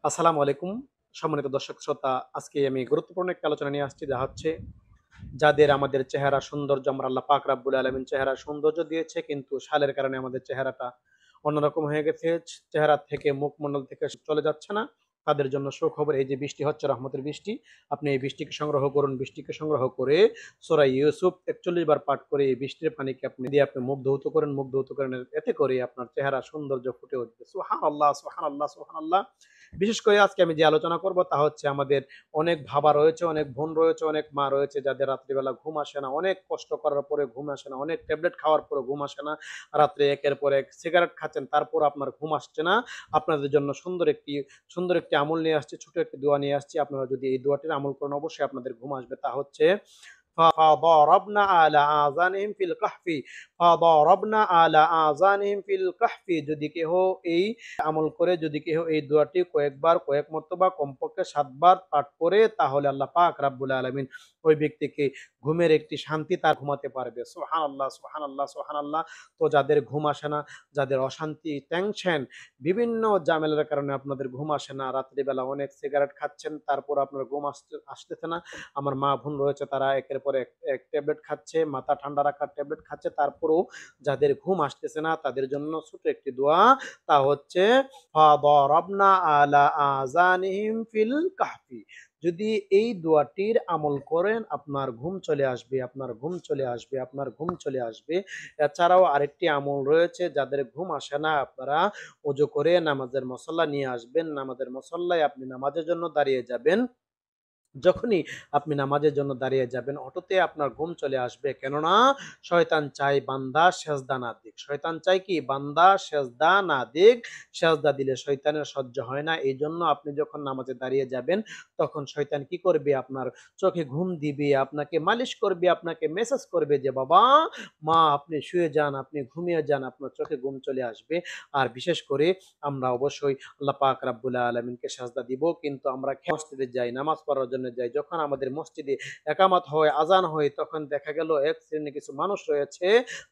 আসসালামু আলাইকুম। সম্মানিত দর্শক শ্রোতা, আজকে আমি গুরুত্বপূর্ণ একটা আলোচনা নিয়ে আসছি, যা হচ্ছে যাদের আমাদের চেহারা সৌন্দর্য আমরা আল্লাহ পাক রাব্বুল আলামিন চেহারার সৌন্দর্য দিয়েছে, কিন্তু সালের কারণে আমাদের চেহারাটা অন্যরকম হয়ে গেছে। চেহারা থেকে মুখমণ্ডল থেকে চলে যাচ্ছে না। তাদের জন্য সুখবর, এই যে বৃষ্টি হচ্ছে রহমতের বৃষ্টি, আপনি এই বৃষ্টিকে সংগ্রহ করুন। বৃষ্টিকে সংগ্রহ করে সূরা ইউসুফ ৪১ বার পাঠ করে এই বৃষ্টির পানিকে আপনি দিয়ে আপনি মুখ ধৌত করেন, মুখ ধৌত করেন। এতে করে আপনার চেহারা সৌন্দর্য ফুটে উঠবে। সুবহানাল্লাহ, সুবহানাল্লাহ, সুবহানাল্লাহ। বিশেষ করে আজকে আমি যে আলোচনা করব তা হচ্ছে আমাদের অনেক ভাবা রয়েছে, অনেক বোন রয়েছে, অনেক মা রয়েছে যাদের রাত্রিবেলা ঘুম আসে না। অনেক কষ্ট করার পরে ঘুম আসে না। অনেক ট্যাবলেট খাওয়ার পরে ঘুম আসে না। রাত্রে একের পর এক সিগারেট খাচ্ছেন, তারপর আপনার ঘুম আসছে না। আপনাদের জন্য সুন্দর একটি আমল নিয়ে আসছি, ছোট একটি দোয়া নিয়ে আসছি। আপনারা যদি এই দোয়াটির আমল করেন, অবশ্যই আপনাদের ঘুম আসবে। তা হচ্ছে فضربنا على آذانهم في الكهف فضربنا على آذانهم في الكهف। যদি কেহ এই আমল করে, যদি কেহ এই দোয়াটি কয়েকবার, কয়েক মর্তবা, কমপক্ষে ৭ বার পাঠ করে, তাহলে আল্লাহ পাক রাব্বুল আলামিন ওই ব্যক্তিকে ঘুমের একটি শান্তি তার ঘুমাতে পারবে। সুবহানাল্লাহ, সুবহানাল্লাহ, সুবহানাল্লাহ। তো যাদের ঘুম আসে না, যাদের অশান্তি, টেনশন, বিভিন্ন ঝামেলার কারণে আপনাদের ঘুম আসে না, রাত্রিবেলা অনেক সিগারেট খাচ্ছেন, তারপর আপনার ঘুম আসতেছে না। আমার মা বোন রয়েছে, তারা একের পর এক ট্যাবলেট খাচ্ছে, মাথা ঠান্ডা রাখার ট্যাবলেট খাচ্ছে, তারপরেও যাদের ঘুম আসতেছে না, তাদের জন্য ছোট একটি দোয়া। তা হচ্ছে ফাদারাবনা আলা আযানিহিম ফিল কাহফি। যদি এই দোয়াটির আমল করেন, আপনার ঘুম চলে আসবে, আপনার ঘুম চলে আসবে, আপনার ঘুম চলে আসবে। এছাড়াও আরেকটি আমল রয়েছে, যাদের ঘুম আসে না, আপনারা ওযু করে নামাজের মুসল্লা নিয়ে আসবেন। নামাজের মুসল্লায় আপনি নামাজের জন্য দাঁড়িয়ে যাবেন। যখনই আপনি নামাজের জন্য দাঁড়িয়ে যাবেন, অটোতে আপনার ঘুম চলে আসবে। কেননা শয়তান চায় বান্দা সেজদা না দিক। শয়তান চায় কি? বান্দা সেজদা না দিক। সেজদা দিলে শয়তানের সহ্য হয় না। এইজন্য আপনি যখন নামাজে দাঁড়িয়ে যাবেন, তখন শয়তান কি করবে? আপনার চোখে ঘুম দিবে, আপনাকে মালিশ করবে, আপনাকে মেসেজ করবে যে, "বাবা, মা, আপনি শুয়ে যান, আপনি ঘুমিয়ে যান।" আপনার চোখে ঘুম চলে আসবে। আর বিশেষ করে আমরা অবশ্যই আল্লাহ পাক রাব্বুল আলামিনকে সাজদা দিব, কিন্তু আমরা মসজিদে যাই, নামাজ পড়ার জন্য যাই। যখন আমাদের মসজিদে একামত হয়, আজান হয়, তখন দেখা গেল এক শ্রেণীর কিছু মানুষ রয়েছে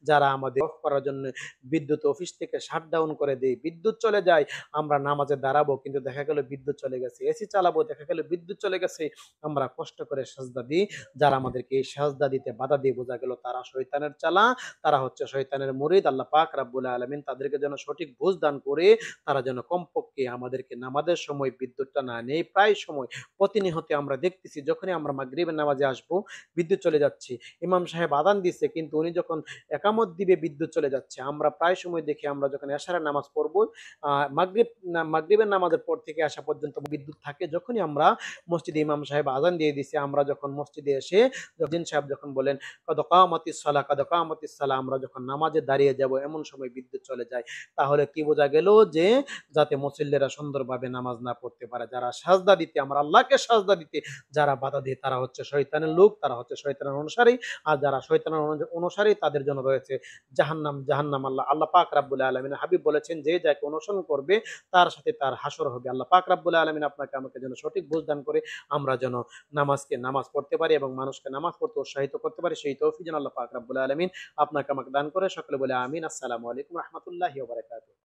যারা আমাদের অফ করার জন্য বিদ্যুৎ অফিস থেকে শাটডাউন করে দেয়। বিদ্যুৎ চলে যায়, আমরা নামাজে দাঁড়াবো, কিন্তু দেখা গেল বিদ্যুৎ চলে গেছে। এসি চালাবো, দেখা গেল বিদ্যুৎ চলে গেছে। আমরা কষ্ট করে সাজদা দিই। যারা আমাদেরকে এই সাজদা দিতে বাধা দিয়ে, বোঝা গেল তারা শয়তানের চালা, তারা হচ্ছে শয়তানের মুরিদ। আল্লাহ পাক রাব্বুল আলামিন তাদেরকে যেন সঠিক বুঝ দান করে, তারা যেন কমপক্ষে আমাদেরকে নামাজের সময় বিদ্যুৎটা না নেয়। প্রায় সময় প্রতিনিয়ত আমরা দেখতেছি, যখনই আমরা মাগরিবের নামাজে আসবো, বিদ্যুৎ চলে যাচ্ছে। ইমাম সাহেব আযান দিচ্ছে, কিন্তু উনি যখন একামত দিবে, বিদ্যুৎ চলে যাচ্ছে। আমরা প্রায় সময় দেখি, আমরা যখন এশারের নামাজ পড়বো, মাগরিবের নামাজের পর থেকে আসা পর্যন্ত বিদ্যুৎ থাকে। যখনই আমরা মসজিদে ইমাম সাহেব আযান দিয়ে দিছে, আমরা যখন মসজিদে এসে মুয়াজ্জিন সাহেব যখন বলেন কদ কামাতিস সালাহ, কদ কামাতিস সালাহ, আমরা যখন নামাজে দাঁড়িয়ে যাব, এমন সময় বিদ্যুৎ চলে যায়। তাহলে কি বোঝা গেল? যে যাতে মুসল্লিরা সুন্দরভাবে নামাজ না পড়তে পারে, যারা সাজদা দিতে, আমার আল্লাহকে সাজদা দিতে যারা বাধা দেয়, তারা হচ্ছে শয়তানের লোক, তারা হচ্ছে শয়তানের অনুসারী। আর যারা শয়তানের অনুসারী, তাদের জন্য রয়েছে জাহান্নাম। জাহান্নাম, আল্লাহ পাক রাব্বুল আলামিন হাবিব বলেছেন, যে যাকে অনুসরণ করবে তার সাথে তার হাসর হবে। আল্লাহ পাক রাব্বুল আলামিন আপনাকে আমাকে যেন সঠিক বুঝ দান করে, আমরা যেন নামাজ পড়তে পারি এবং মানুষকে নামাজ পড়তে উৎসাহিত করতে পারি, সেই তৌফিক যেন আল্লাহ পাক রাব্বুল আলামিন আপনাকে আমাকে দান করে। সকলে বলে আমিন। আসসালামু আলাইকুম রাহমাতুল্লাহি ওয়া বারাকাতুহু।